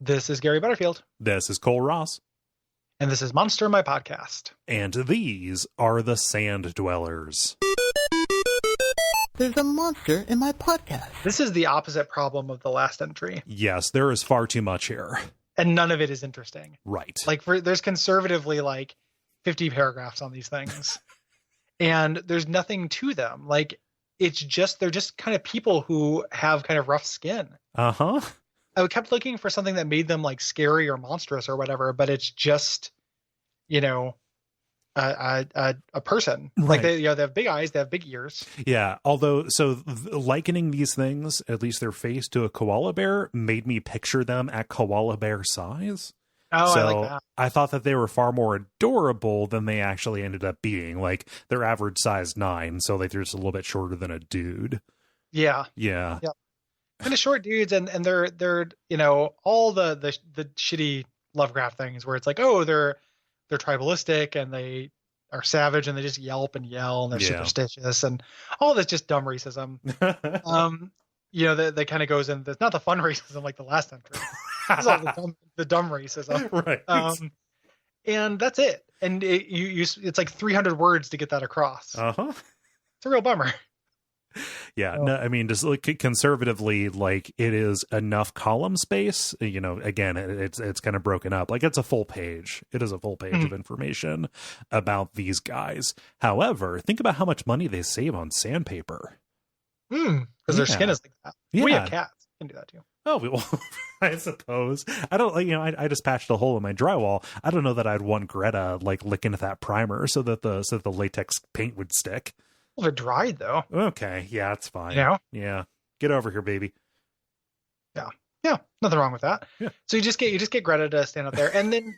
This is Gary Butterfield. This is Cole Ross. And this is Monster, my podcast. And these are the Sand Dwellers. There's a monster in my podcast. This is the opposite problem of the last entry. Yes, there is far too much here. And none of it is interesting. Right. Like, there's conservatively, 50 paragraphs on these things. And there's nothing to them. Like, they're just kind of people who have kind of rough skin. Uh-huh. I kept looking for something that made them, scary or monstrous or whatever, but it's just, a person. Right. They have big eyes, they have big ears. Yeah, although, likening these things, at least their face, to a koala bear, made me picture them at koala bear size. Oh, so I like that. I thought that they were far more adorable than they actually ended up being. Like, they're average size 9, so they're just a little bit shorter than a dude. Yeah. Yeah. Yeah. Kind of short dudes, and they're all the shitty Lovecraft things where it's like, oh, they're tribalistic and they are savage and they just yelp and yell and they're superstitious and all this just dumb racism. That kind of goes in. That's not the fun racism like the last entry. It's all the dumb racism, right? And that's it. And it's like 300 words to get that across. It's a real bummer. Yeah, no, I mean, just conservatively, it is enough column space. Again, it's kind of broken up. It's a full page. It is a full page of information about these guys. However, think about how much money they save on sandpaper. Because their skin is like that. Yeah. We have cats. We can do that too. Oh, well, I suppose. I don't, I just patched a hole in my drywall. I don't know that I'd want Greta licking at that primer so that the latex paint would stick. Well, they're dried though. Okay, yeah, it's fine. Yeah, get over here, baby. Yeah, nothing wrong with that. Yeah. So you just get Greta to stand up there, and then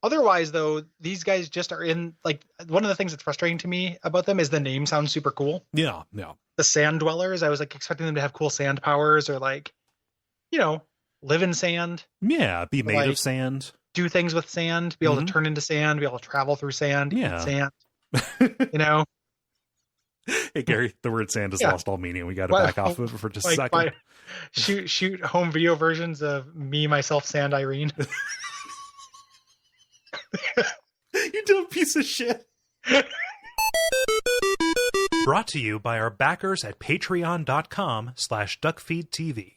otherwise though, these guys just are in one of the things that's frustrating to me about them is the name sounds super cool. Yeah. The Sand Dwellers. I was expecting them to have cool sand powers or live in sand. Yeah, be made of sand. Do things with sand. Be able to turn into sand. Be able to travel through sand. Yeah. Eat sand. Hey Gary, the word sand has lost all meaning. We got to back off of it for just a second. Shoot home video versions of me, myself, Sand Irene. You dumb piece of shit. Brought to you by our backers at patreon.com/Duckfeed.tv.